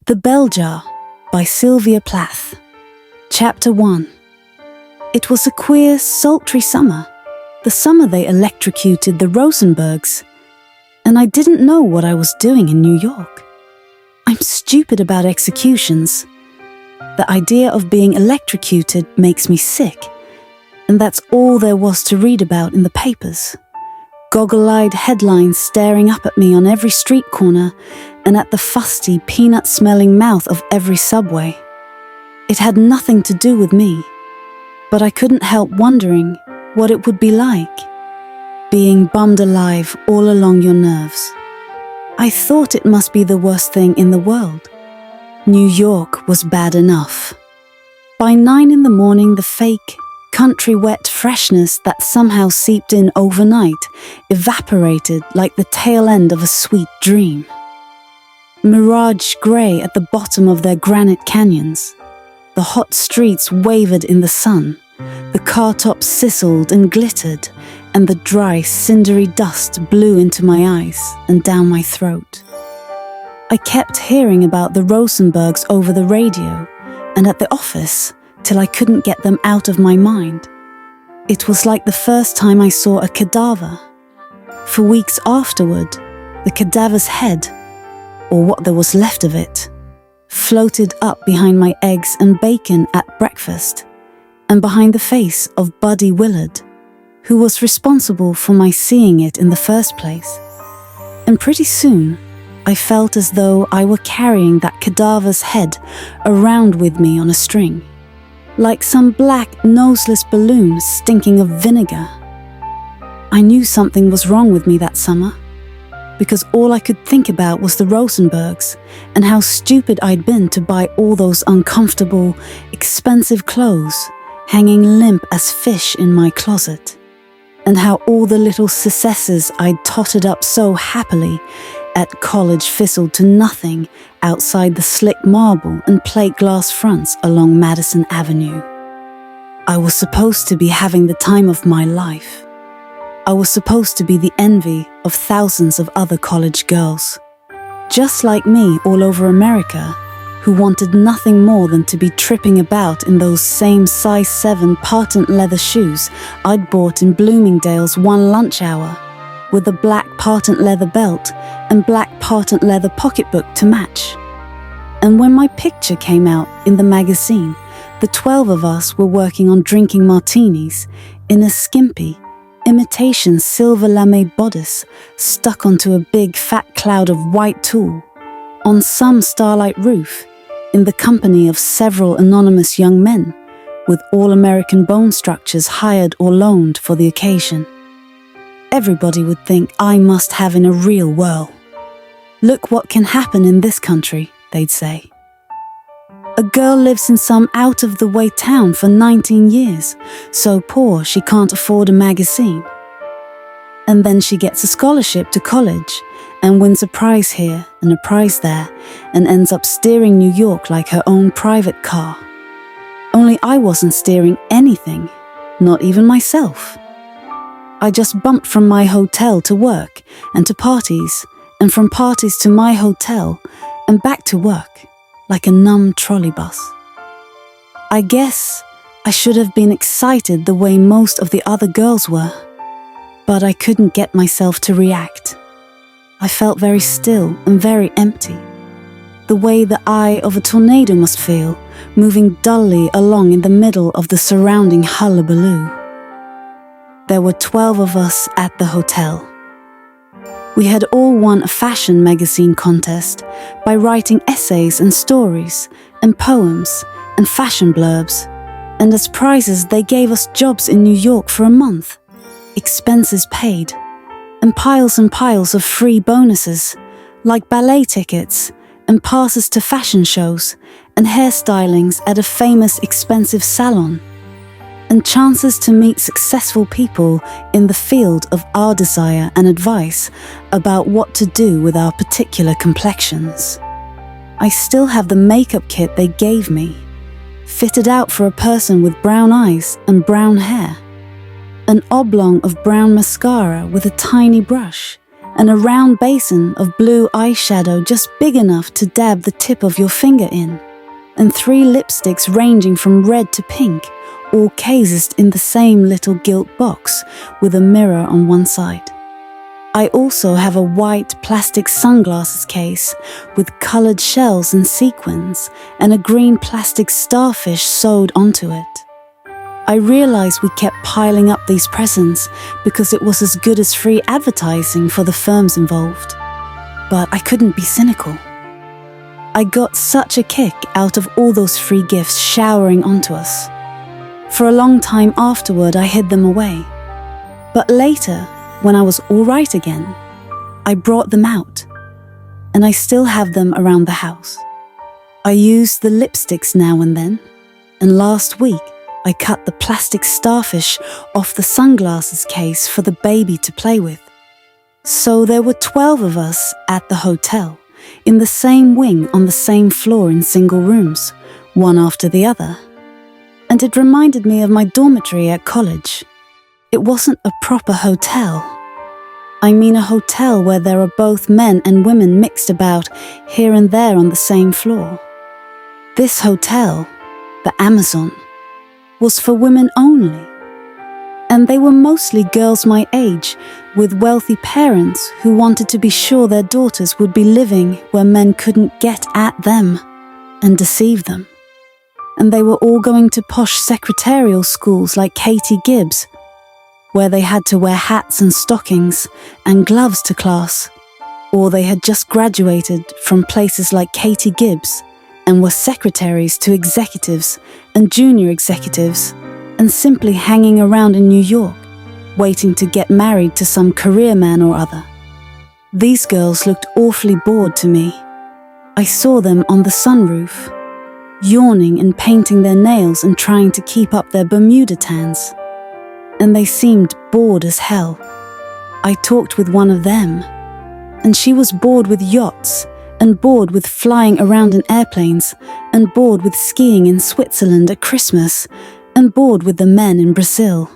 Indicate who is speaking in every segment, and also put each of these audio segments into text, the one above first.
Speaker 1: The Bell Jar by Sylvia Plath. Chapter 1. It was a queer, sultry summer, the summer they electrocuted the Rosenbergs, and I didn't know what I was doing in New York. I'm stupid about executions. The idea of being electrocuted makes me sick, and that's all there was to read about in the papers. Goggle-eyed headlines staring up at me on every street corner and at the fusty, peanut-smelling mouth of every subway. It had nothing to do with me, but I couldn't help wondering what it would be like, being bummed alive all along your nerves. I thought it must be the worst thing in the world. New York was bad enough. By 9 in the morning, the fake, country-wet freshness that somehow seeped in overnight evaporated like the tail end of a sweet dream. Mirage grey at the bottom of their granite canyons. The hot streets wavered in the sun, the car tops sizzled and glittered, and the dry, cindery dust blew into my eyes and down my throat. I kept hearing about the Rosenbergs over the radio and at the office till I couldn't get them out of my mind. It was like the first time I saw a cadaver. For weeks afterward, the cadaver's head, or what there was left of it, floated up behind my eggs and bacon at breakfast, and behind the face of Buddy Willard, who was responsible for my seeing it in the first place. And pretty soon, I felt as though I were carrying that cadaver's head around with me on a string, like some black, noseless balloon stinking of vinegar. I knew something was wrong with me that summer, because all I could think about was the Rosenbergs and how stupid I'd been to buy all those uncomfortable, expensive clothes hanging limp as fish in my closet, and how all the little successes I'd totted up so happily at college fizzled to nothing outside the slick marble and plate glass fronts along Madison Avenue. I was supposed to be having the time of my life. I was supposed to be the envy of thousands of other college girls, just like me all over America, who wanted nothing more than to be tripping about in those same size 7 patent leather shoes I'd bought in Bloomingdale's one lunch hour, with a black patent leather belt and black patent leather pocketbook to match. And when my picture came out in the magazine, the 12 of us were working on drinking martinis in a skimpy, imitation silver lame bodice stuck onto a big fat cloud of white tulle on some starlight roof in the company of several anonymous young men with all-American bone structures hired or loaned for the occasion. Everybody would think I must have in a real whirl. Look what can happen in this country, they'd say. A girl lives in some out-of-the-way town for 19 years, so poor she can't afford a magazine. And then she gets a scholarship to college and wins a prize here and a prize there and ends up steering New York like her own private car. Only I wasn't steering anything, not even myself. I just bumped from my hotel to work and to parties, and from parties to my hotel and back to work, like a numb trolley bus. I guess I should have been excited the way most of the other girls were, but I couldn't get myself to react. I felt very still and very empty, the way the eye of a tornado must feel, moving dully along in the middle of the surrounding hullabaloo. There were 12 of us at the hotel. We had all won a fashion magazine contest by writing essays and stories and poems and fashion blurbs, and as prizes they gave us jobs in New York for a month, expenses paid, and piles of free bonuses like ballet tickets and passes to fashion shows and hairstylings at a famous expensive salon, and chances to meet successful people in the field of our desire and advice about what to do with our particular complexions. I still have the makeup kit they gave me, fitted out for a person with brown eyes and brown hair, an oblong of brown mascara with a tiny brush and a round basin of blue eyeshadow just big enough to dab the tip of your finger in, and 3 lipsticks ranging from red to pink, all cased in the same little gilt box with a mirror on one side. I also have a white plastic sunglasses case with coloured shells and sequins and a green plastic starfish sewed onto it. I realised we kept piling up these presents because it was as good as free advertising for the firms involved. But I couldn't be cynical. I got such a kick out of all those free gifts showering onto us. For a long time afterward, I hid them away. But later, when I was all right again, I brought them out, and I still have them around the house. I use the lipsticks now and then, and last week I cut the plastic starfish off the sunglasses case for the baby to play with. So there were 12 of us at the hotel, in the same wing on the same floor in single rooms, one after the other. And it reminded me of my dormitory at college. It wasn't a proper hotel. I mean a hotel where there are both men and women mixed about here and there on the same floor. This hotel, the Amazon, was for women only. And they were mostly girls my age, with wealthy parents who wanted to be sure their daughters would be living where men couldn't get at them and deceive them. And they were all going to posh secretarial schools like Katie Gibbs, where they had to wear hats and stockings and gloves to class, or they had just graduated from places like Katie Gibbs and were secretaries to executives and junior executives and simply hanging around in New York, waiting to get married to some career man or other. These girls looked awfully bored to me. I saw them on the sunroof, yawning and painting their nails and trying to keep up their Bermuda tans. And they seemed bored as hell. I talked with one of them, and she was bored with yachts, and bored with flying around in airplanes, and bored with skiing in Switzerland at Christmas, and bored with the men in Brazil.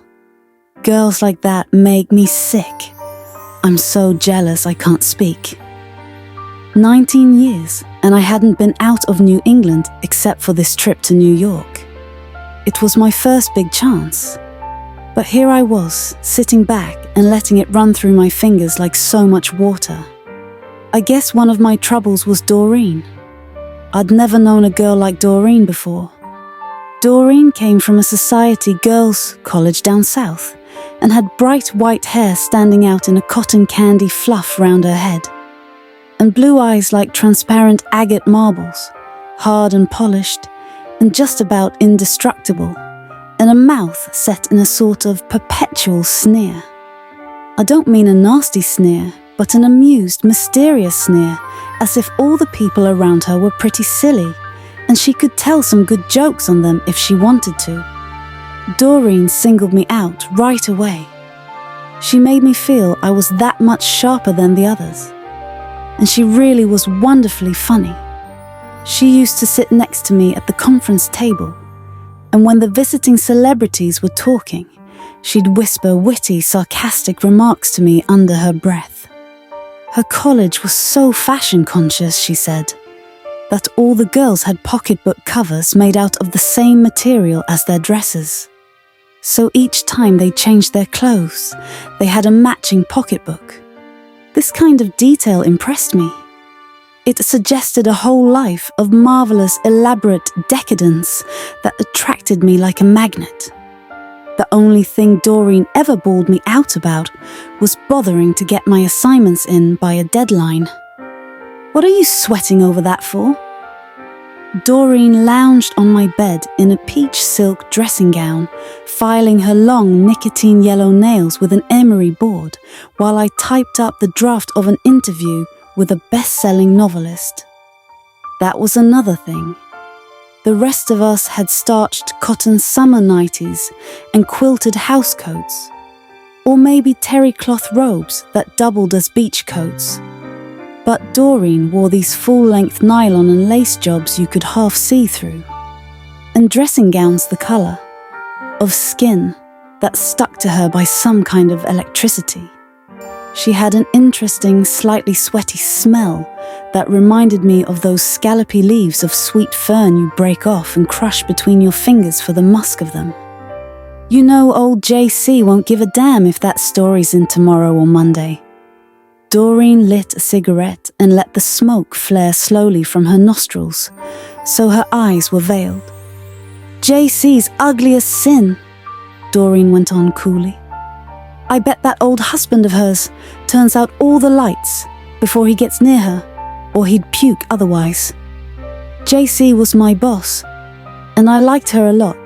Speaker 1: Girls like that make me sick. I'm so jealous I can't speak. 19 years, and I hadn't been out of New England except for this trip to New York. It was my first big chance. But here I was, sitting back and letting it run through my fingers like so much water. I guess one of my troubles was Doreen. I'd never known a girl like Doreen before. Doreen came from a society girls' college down south and had bright white hair standing out in a cotton candy fluff round her head, and blue eyes like transparent agate marbles, hard and polished and just about indestructible, and a mouth set in a sort of perpetual sneer. I don't mean a nasty sneer, but an amused, mysterious sneer, as if all the people around her were pretty silly, and she could tell some good jokes on them if she wanted to. Doreen singled me out right away. She made me feel I was that much sharper than the others. And she really was wonderfully funny. She used to sit next to me at the conference table, and when the visiting celebrities were talking, she'd whisper witty, sarcastic remarks to me under her breath. Her college was so fashion-conscious, she said, that all the girls had pocketbook covers made out of the same material as their dresses. So each time they changed their clothes, they had a matching pocketbook. This kind of detail impressed me. It suggested a whole life of marvelous, elaborate decadence that attracted me like a magnet. The only thing Doreen ever bawled me out about was bothering to get my assignments in by a deadline. "What are you sweating over that for?" Doreen lounged on my bed in a peach silk dressing gown, filing her long nicotine yellow nails with an emery board while I typed up the draft of an interview with a best-selling novelist. That was another thing. The rest of us had starched cotton summer nighties and quilted housecoats, or maybe terry cloth robes that doubled as beach coats. But Doreen wore these full-length nylon and lace jobs you could half see through, and dressing gowns the colour of skin that stuck to her by some kind of electricity. She had an interesting, slightly sweaty smell that reminded me of those scallopy leaves of sweet fern you break off and crush between your fingers for the musk of them. You know old JC won't give a damn if that story's in tomorrow or Monday. Doreen lit a cigarette and let the smoke flare slowly from her nostrils, so her eyes were veiled. JC's ugly as sin, Doreen went on coolly. I bet that old husband of hers turns out all the lights before he gets near her, or he'd puke otherwise. JC was my boss, and I liked her a lot,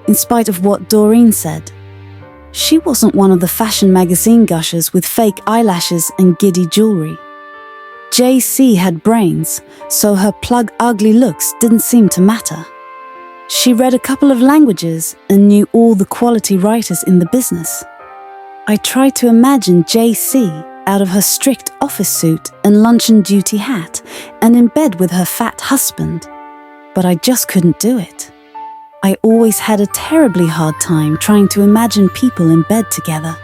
Speaker 1: in spite of what Doreen said. She wasn't one of the fashion magazine gushers with fake eyelashes and giddy jewelry. JC had brains, so her plug ugly looks didn't seem to matter. She read a couple of languages and knew all the quality writers in the business. I tried to imagine JC out of her strict office suit and luncheon duty hat and in bed with her fat husband, but I just couldn't do it. I always had a terribly hard time trying to imagine people in bed together.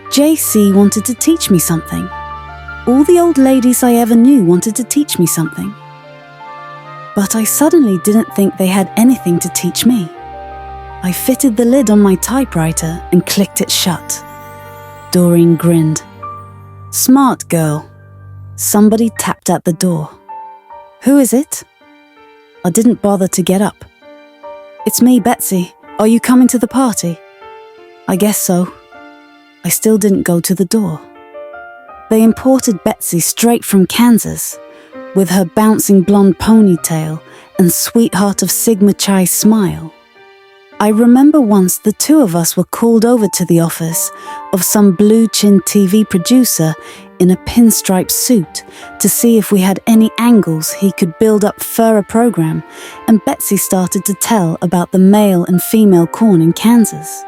Speaker 1: JC wanted to teach me something. All the old ladies I ever knew wanted to teach me something. But I suddenly didn't think they had anything to teach me. I fitted the lid on my typewriter and clicked it shut. Doreen grinned. Smart girl. Somebody tapped at the door. Who is it? I didn't bother to get up. It's me, Betsy. Are you coming to the party? I guess so. I still didn't go to the door. They imported Betsy straight from Kansas, with her bouncing blonde ponytail and sweetheart of Sigma Chi smile. I remember once the two of us were called over to the office of some blue-chin TV producer in a pinstripe suit to see if we had any angles he could build up for a program, and Betsy started to tell about the male and female corn in Kansas.